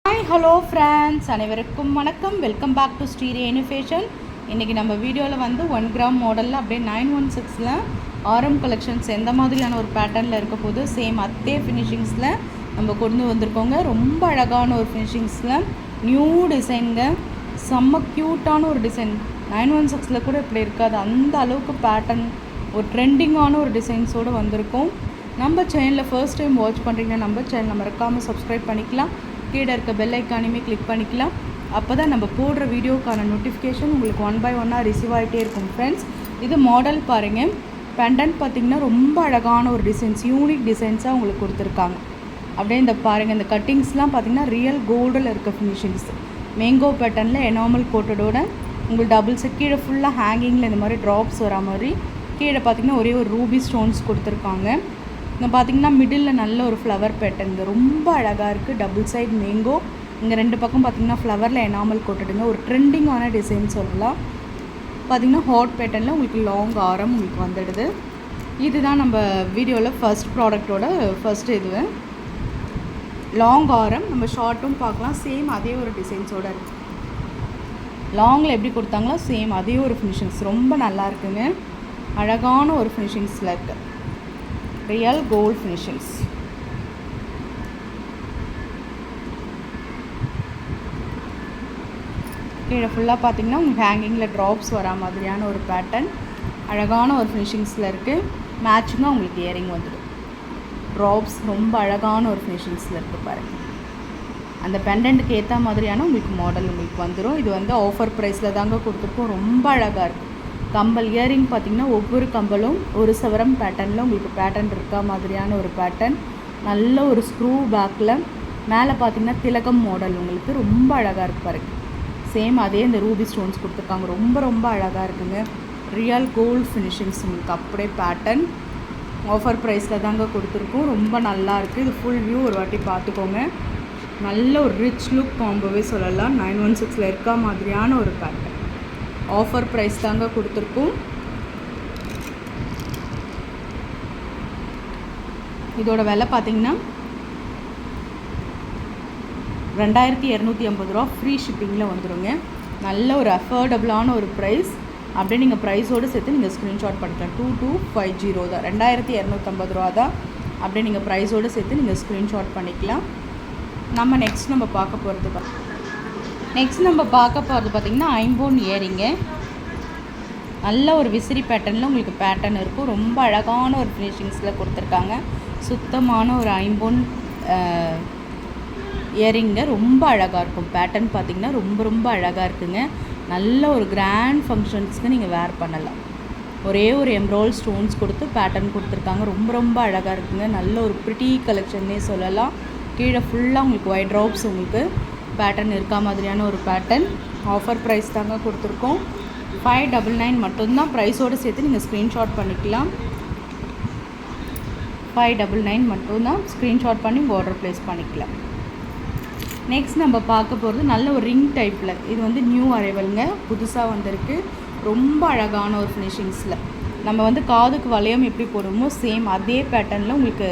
Hi hello friends, அனைவருக்கும் வணக்கம். Welcome back to ஸ்ரீரே இனோவேஷன். இன்றைக்கி நம்ம வீடியோவில் வந்து 1 கிராம் மாடலில் அப்படியே 916ல் ஆரம் கலெக்ஷன்ஸ் எந்த மாதிரியான ஒரு பேட்டர்னில் இருக்க போது சேம் அதே ஃபினிஷிங்ஸில் நம்ம கொண்டு வந்திருக்கோங்க. ரொம்ப அழகான ஒரு ஃபினிஷிங்ஸில் நியூ டிசைனுங்க, செம்ம க்யூட்டான ஒரு டிசைன். 916ல் கூட இப்படி இருக்காது, அந்த அளவுக்கு பேட்டர்ன் ஒரு ட்ரெண்டிங்கான ஒரு டிசைன்ஸோடு வந்திருக்கோம். நம்ம சேனலில் ஃபர்ஸ்ட் டைம் வாட்ச் பண்ணுறீங்கன்னா நம்ம சேனலை மறக்காமல் சப்ஸ்கிரைப் பண்ணிக்கலாம். கீழே இருக்க பெல் ஐக்கானையுமே கிளிக் பண்ணிக்கலாம். அப்போ தான் நம்ம போடுற வீடியோக்கான நோட்டிஃபிகேஷன் உங்களுக்கு 1 by 1 ரிசீவ் ஆகிட்டே இருக்கும். ஃப்ரெண்ட்ஸ், இது மாடல் பாருங்கள். பெண்டன்ட் பார்த்திங்கன்னா ரொம்ப அழகான ஒரு டிசைன்ஸ், யூனிக் டிசைன்ஸாக உங்களுக்கு கொடுத்துருக்காங்க. அப்படியே இந்த பாருங்கள், இந்த கட்டிங்ஸ்லாம் பார்த்திங்கன்னா ரியல் கோல்டில் இருக்க ஃபினிஷிங்ஸ், மேங்கோ பேட்டர்னில் எனாமல் கோட்டடோட உங்களுக்கு டபுள்ஸ் கீழே ஃபுல்லாக ஹேங்கிங்கில் இந்த மாதிரி ட்ராப்ஸ் வரா மாதிரி கீழே பார்த்திங்கன்னா ஒரே ஒரு ரூபி ஸ்டோன்ஸ் கொடுத்துருக்காங்க. இங்கே பார்த்திங்கன்னா மிடில் நல்ல ஒரு ஃப்ளவர் பேட்டர்ன் ரொம்ப அழகாக இருக்குது. டபுள் சைட் மேங்கோ, இங்கே 2 பக்கம் பார்த்திங்கன்னா ஃப்ளவரில் எனாமல் கோட்டடுங்க. ஒரு ட்ரெண்டிங்கான டிசைன் சொல்லலாம். பார்த்திங்கன்னா ஹாட் பேட்டர்னில் உங்களுக்கு லாங் ஆரம் உங்களுக்கு வந்துடுது. இதுதான் நம்ம வீடியோவில் ஃபர்ஸ்ட் ப்ராடக்டோட ஃபர்ஸ்ட் இது லாங் ஆரம். நம்ம ஷார்ட்டும் பார்க்கலாம், சேம் அதே ஒரு டிசைன்ஸோடு இருக்குது. லாங்கில் எப்படி கொடுத்தாங்களோ சேம் அதே ஒரு ஃபினிஷிங்ஸ் ரொம்ப நல்லா இருக்குங்க. அழகான ஒரு ஃபினிஷிங்ஸில் இருக்குது, ரியல் கோல்ட் ஃபினிஷிங்ஸ். கீழே ஃபுல்லாக பார்த்திங்கன்னா உங்களுக்கு ஹேங்கிங்கில் ட்ராப்ஸ் வரா மாதிரியான ஒரு பேட்டர்ன், அழகான ஒரு ஃபினிஷிங்ஸில் இருக்குது. மேட்சிங்காக உங்களுக்கு இயரிங் வந்துடும். ட்ராப்ஸ் ரொம்ப அழகான ஒரு ஃபினிஷிங்ஸில் இருக்குது பாருங்கள். அந்த பெண்டன்ட்டுக்கு ஏற்ற மாதிரியான உங்களுக்கு மாடல் உங்களுக்கு வந்துடும். இது வந்து ஆஃபர் ப்ரைஸில் தாங்க கொடுத்துருக்கோம். ரொம்ப அழகாக இருக்குது. கம்பல் இயரிங் பார்த்திங்கன்னா ஒவ்வொரு கம்பலும் ஒரு சவரம் பேட்டர்னில் உங்களுக்கு பேட்டர்ன் இருக்கா மாதிரியான ஒரு பேட்டர்ன். நல்ல ஒரு ஸ்க்ரூ பேக்கில் மேலே பார்த்திங்கன்னா திலகம் மாடல் உங்களுக்கு ரொம்ப அழகாக இருக்குது பாருங்க. சேம் அதே இந்த ரூபி ஸ்டோன்ஸ் கொடுத்துருக்காங்க. ரொம்ப ரொம்ப அழகாக இருக்குங்க. ரியல் கோல்ட் ஃபினிஷிங்ஸ் உங்களுக்கு அப்படியே பேட்டர்ன். ஆஃபர் ப்ரைஸில் தாங்க கொடுத்துருக்கோம். ரொம்ப நல்லா இருக்குது. இது ஃபுல் வியூ ஒரு வாட்டி பார்த்துக்கோங்க. நல்ல ஒரு ரிச் லுக் காம்போவே சொல்லலாம். 916ல் இருக்கா மாதிரியான ஒரு பேட்டர்ன். ஆஃபர் ப்ரைஸ் தாங்க கொடுத்துருக்கோம். இதோட விலை பார்த்திங்கன்னா 2250 ரூபா. ஃப்ரீ ஷிப்பிங்கில் வந்துடுங்க. நல்ல ஒரு அஃபோர்டபுளான ஒரு ப்ரைஸ். அப்படியே நீங்கள் ப்ரைஸோடு சேர்த்து நீங்கள் ஸ்க்ரீன்ஷாட் பண்ணிக்கலாம். 2250 தான், 2250 ரூபா தான். அப்படியே நீங்கள் ப்ரைஸோடு சேர்த்து நீங்கள் ஸ்க்ரீன்ஷாட் பண்ணிக்கலாம். நம்ம பார்க்க போகிறது பார்த்திங்கன்னா ஐம்போன் இயரிங்கு. நல்ல ஒரு விசிறி பேட்டர்னில் உங்களுக்கு பேட்டர்ன் இருக்கும். ரொம்ப அழகான ஒரு ஃபினிஷிங்ஸில் கொடுத்துருக்காங்க. சுத்தமான ஒரு ஐம்போன் இயரிங்க. ரொம்ப அழகாக இருக்கும். பேட்டர்ன் பார்த்திங்கன்னா ரொம்ப ரொம்ப அழகாக இருக்குங்க. நல்ல ஒரு கிராண்ட் ஃபங்க்ஷன்ஸ்க்கு நீங்கள் வேர் பண்ணலாம். ஒரே ஒரு எம்ப்ராய்டரி ஸ்டோன்ஸ் கொடுத்து பேட்டர்ன் கொடுத்துருக்காங்க. ரொம்ப ரொம்ப அழகாக இருக்குங்க. நல்ல ஒரு ப்ரிட்டி கலெக்ஷன்னே சொல்லலாம். கீழே ஃபுல்லாக உங்களுக்கு ஒயிட் ட்ராப்ஸ் உங்களுக்கு பேட்டர்ன் இருக்கா மாதிரியான ஒரு பேட்டர்ன். ஆஃபர் ப்ரைஸ் தாங்க கொடுத்துருக்கோம். 599 மட்டும்தான். ப்ரைஸோடு சேர்த்து நீங்கள் ஸ்க்ரீன்ஷாட் பண்ணிக்கலாம். 599 மட்டும்தான். ஸ்க்ரீன்ஷாட் பண்ணி ஆர்டர் ப்ளேஸ் பண்ணிக்கலாம். நெக்ஸ்ட் நம்ம பார்க்க போகிறது நல்ல ஒரு ரிங் டைப்பில். இது வந்து நியூ அரைவலுங்க, புதுசாக வந்திருக்கு. ரொம்ப அழகான ஒரு ஃபினிஷிங்ஸில் நம்ம வந்து காதுக்கு வளையம் எப்படி போடுவோமோ சேம் அதே பேட்டர்னில் உங்களுக்கு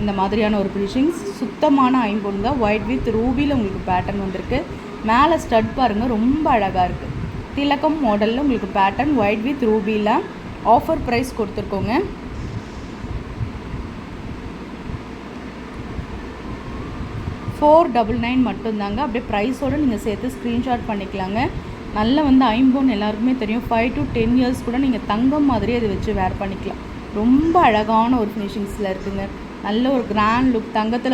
இந்த மாதிரியான ஒரு ஃபினிஷிங்ஸ். சுத்தமான ஐம்பொன் தான். ஒயிட் வித் ரூபியில் உங்களுக்கு பேட்டர்ன் வந்திருக்கு. மேலே ஸ்டட் பாருங்கள், ரொம்ப அழகாக இருக்குது. திலகம் மாடலில் உங்களுக்கு பேட்டர்ன் ஒயிட் வித் ரூபியில். ஆஃபர் ப்ரைஸ் கொடுத்துருக்கோங்க. 499 மட்டும்தாங்க. அப்படியே ப்ரைஸோடு நீங்கள் சேர்த்து ஸ்க்ரீன்ஷாட் பண்ணிக்கலாங்க. நல்ல வந்து ஐம்போன் எல்லாருக்குமே தெரியும். 5 to 10 இயர்ஸ் கூட நீங்கள் தங்கம் மாதிரி அதை வச்சு வேர் பண்ணிக்கலாம். ரொம்ப அழகான ஒரு ஃபினிஷிங்ஸில் இருக்குங்க. நல்ல ஒரு கிராண்ட் லுக். தங்கத்தில்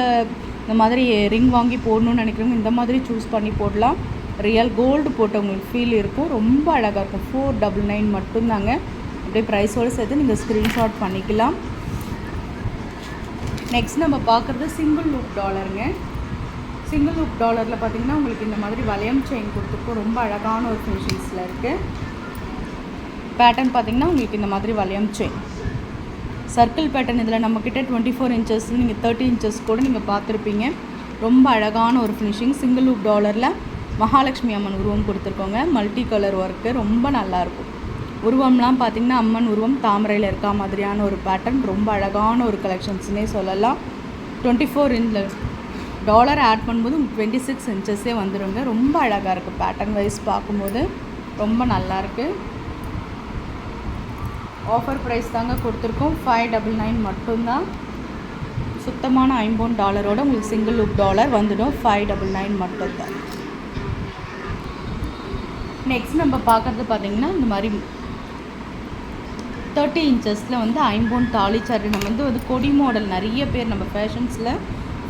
இந்த மாதிரி ரிங் வாங்கி போடணும்னு நினைக்கிறவங்க இந்த மாதிரி சூஸ் பண்ணி போடலாம். ரியல் கோல்டு போட்டவங்களுக்கு ஃபீல் இருக்கும். ரொம்ப அழகாக இருக்கும். 499 மட்டும்தாங்க. அப்படியே ப்ரைஸோடு சேர்த்து நீங்கள் ஸ்க்ரீன்ஷாட் பண்ணிக்கலாம். நெக்ஸ்ட் நம்ம பார்க்குறது சிங்கிள் லூப் டாலருங்க. சிங்கிள் லூப் டாலரில் பார்த்திங்கன்னா உங்களுக்கு இந்த மாதிரி வளையம் செயின் கொடுத்துருக்கோம். ரொம்ப அழகான ஒரு ஃபினிஷிங்ஸில் இருக்குது. பேட்டர்ன் பார்த்திங்கன்னா உங்களுக்கு இந்த மாதிரி வளையம் செயின் சர்க்கிள் பேட்டர்ன். இதில் நம்மக்கிட்ட 24 inches, நீங்கள் 30 inches கூட நீங்கள் பார்த்துருப்பீங்க. ரொம்ப அழகான ஒரு ஃபினிஷிங். சிங்கிள் லூப் டாலரில் மகாலட்சுமி அம்மன் உருவம் கொடுத்துருக்கோங்க. மல்டி கலர் ஒர்க்கு ரொம்ப நல்லாயிருக்கும். உருவம்லாம் பார்த்திங்கன்னா அம்மன் உருவம் தாமரையில் இருக்கா மாதிரியான ஒரு பேட்டர்ன். ரொம்ப அழகான ஒரு கலெக்ஷன்ஸ்னே சொல்லலாம். 24 inch டாலர் ஆட் பண்ணும்போது 26 இன்ச்சஸே வந்துடுங்க. ரொம்ப அழகாக இருக்குது. பேட்டர்ன் வைஸ் பார்க்கும்போது ரொம்ப நல்லாயிருக்கு. ஆஃபர் ப்ரைஸ் தாங்க கொடுத்துருக்கோம். $599 மட்டும்தான். சுத்தமான $50 உங்களுக்கு சிங்கிள் லூப் டாலர் வந்துடும். $599 மட்டும்தான். நெக்ஸ்ட் நம்ம பார்க்குறது பார்த்திங்கன்னா இந்த மாதிரி 30 இன்ச்சஸில் வந்து ஐம்பொன் தாலி சரடு. நம்ம வந்து கொடி மாடல் நிறைய பேர் நம்ம ஃபேஷன்ஸில்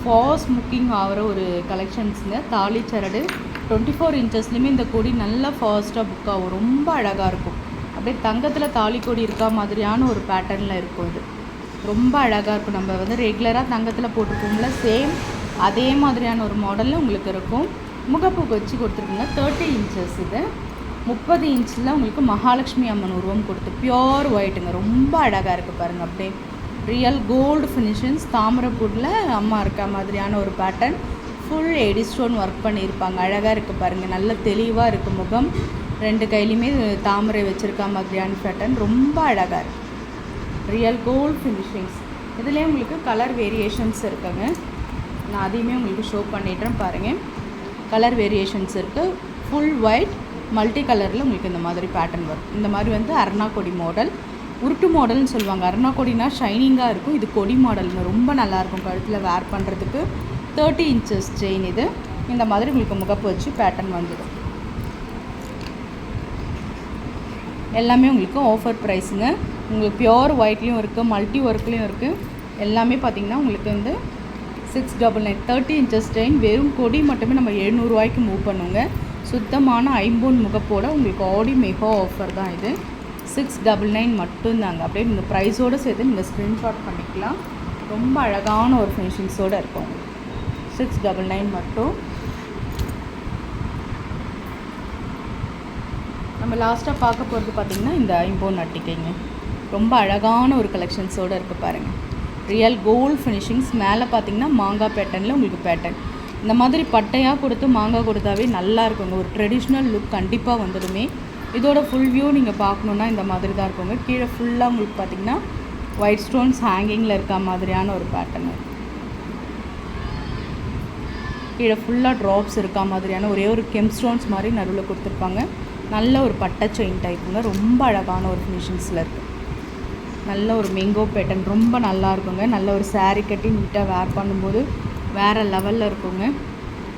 ஃபாஸ்ட் புக்கிங் ஆகிற ஒரு கலெக்ஷன்ஸுங்க. தாலி சரடு 24 இன்ச்சஸ்லேயுமே இந்த கொடி நல்லா ஃபாஸ்ட்டாக புக் ஆகும். ரொம்ப அழகாக இருக்கும். அப்படியே தங்கத்தில் தாலி கொடி இருக்கா மாதிரியான ஒரு பேட்டர்னில் இருக்கும். இது ரொம்ப அழகாக இருக்கும். நம்ம வந்து ரெகுலராக தங்கத்தில் போட்டுருக்கோம்ல, சேம் அதே மாதிரியான ஒரு மாடலில் உங்களுக்கு இருக்கும். முகப்பு வச்சு கொடுத்துருக்குங்க. 30 இன்ச்சஸ். இது 30 இன்ச்சில் உங்களுக்கு மகாலட்சுமி அம்மன் உருவம் கொடுத்து பியோர் ஒயிட்டுங்க. ரொம்ப அழகாக இருக்குது பாருங்கள். அப்படியே ரியல் கோல்டு ஃபினிஷிங்ஸ். தாமரைப்பூரில் அம்மா இருக்க மாதிரியான ஒரு pattern. Full eddy stone work பண்ணியிருப்பாங்க. அழகாக இருக்குது பாருங்கள். நல்ல தெளிவாக இருக்குது முகம். 2 கையிலையுமே தாமரை வச்சுருக்க மாதிரியான பேட்டர்ன். ரொம்ப அழகாக இருக்குது. Real gold finishings. இதுலேயே உங்களுக்கு கலர் வேரியேஷன்ஸ் இருக்குங்க. நான் அதையுமே உங்களுக்கு ஷோ பண்ணிடுறேன் பாருங்கள். கலர் வேரியேஷன்ஸ் இருக்குது. ஃபுல் ஒயிட் மல்டி கலரில் உங்களுக்கு இந்த மாதிரி பேட்டர்ன் வரும். இந்த மாதிரி வந்து அருணா கொடி மாடல், உருட்டு மாடல்னு சொல்லுவாங்க. அருணா கொடினா ஷைனிங்காக இருக்கும். இது கொடி மாடலுங்க. ரொம்ப நல்லாயிருக்கும் கழுத்தில் வேர் பண்ணுறதுக்கு. 30 இன்ச்சஸ் செயின். இது இந்த மாதிரி உங்களுக்கு முகப்பு வச்சு பேட்டர்ன் வந்துடும். எல்லாமே உங்களுக்கு ஆஃபர் ப்ரைஸுங்க. உங்களுக்கு பியோர் ஒயிட்லேயும் இருக்குது, மல்டி ஒர்க்லேயும் இருக்குது. எல்லாமே பார்த்திங்கன்னா உங்களுக்கு வந்து 699. 30 இன்ச்சஸ் செயின் வெறும் கொடி மட்டுமே நம்ம 700 ரூபாய்க்கு மூவ் பண்ணுவோங்க. சுத்தமான ஐம்பொன் முகப்போட உங்களுக்கு ஆடி மெகா ஆஃபர் தான் இது. 699 மட்டும்தாங்க. அப்படியே இந்த ப்ரைஸோடு சேர்த்து நீங்கள் ஸ்க்ரீன்ஷாட் பண்ணிக்கலாம். ரொம்ப அழகான ஒரு ஃபினிஷிங்ஸோடு இருக்கும். 699 மட்டும். நம்ம லாஸ்ட்டாக பார்க்க போகிறது பார்த்திங்கன்னா இந்த ஐம்பொன் அட்டிக்கைங்க. ரொம்ப அழகான ஒரு கலெக்ஷன்ஸோடு இருக்குது பாருங்கள். Real gold finishings. மேலே பார்த்திங்கன்னா மாங்காய் பேட்டர்னில் உங்களுக்கு பேட்டர்ன். இந்த மாதிரி பட்டையாக கொடுத்து மாங்காய் கொடுத்தாவே நல்லா இருக்குங்க. ஒரு ட்ரெடிஷ்னல் லுக் கண்டிப்பாக வந்துடுமே. இதோட ஃபுல் வியூ நீங்கள் பார்க்கணுன்னா இந்த மாதிரி தான் இருக்குங்க. கீழே ஃபுல்லாக உங்களுக்கு பார்த்திங்கன்னா ஒயிட் ஸ்டோன்ஸ் ஹேங்கிங்கில் இருக்க மாதிரியான ஒரு பேட்டர்னு. கீழே ஃபுல்லாக ட்ராப்ஸ் இருக்க மாதிரியான ஒரே ஒரு கெம் ஸ்டோன்ஸ் மாதிரி நடுவில் கொடுத்துருப்பாங்க. நல்ல ஒரு பட்டை செயின் டைப்புங்க. ரொம்ப அழகான ஒரு ஃபினிஷிங்ஸில் இருக்குது. நல்ல ஒரு மேங்கோ பேட்டர்ன். ரொம்ப நல்லா இருக்குங்க. நல்ல ஒரு சாரீ கட்டி நீட்டாக வேர் பண்ணும்போது வேறு லெவலில் இருக்குங்க.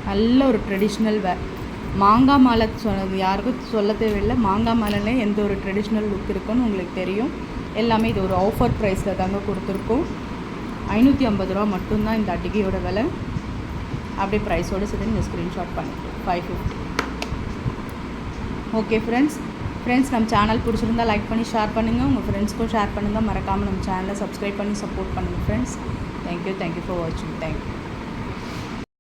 நல்ல ஒரு ட்ரெடிஷ்னல் வேர். மாங்காய் மாலை சொன்னது யாருக்கும் சொல்ல தேவையில்லை. மாங்காய் மாலையிலே எந்த ஒரு ட்ரெடிஷ்னல் லுக் இருக்குன்னு உங்களுக்கு தெரியும். எல்லாமே இது ஒரு ஆஃபர் ப்ரைஸில் தாங்க கொடுத்துருக்கோம். 550 ரூபா மட்டும்தான் இந்த அட்டிகையோட விலை. அப்படியே ப்ரைஸோடு சேர்த்து நீங்கள் ஸ்க்ரீன்ஷாட் பண்ணிக்கலாம். 550. ஓகே ஃப்ரெண்ட்ஸ், நம்ம சேனல் பிடிச்சிருந்தா லைக் பண்ணி ஷேர் பண்ணுங்கள். உங்கள் ஃப்ரெண்ட்ஸ்க்கும் ஷேர் பண்ணுங்கள். மறக்காமல் நம்ம சேனலை சப்ஸ்கிரைப் பண்ணி சப்போர்ட் பண்ணுங்கள் ஃப்ரெண்ட்ஸ். தேங்க்யூ ஃபார் வாட்சிங். தேங்க்யூ.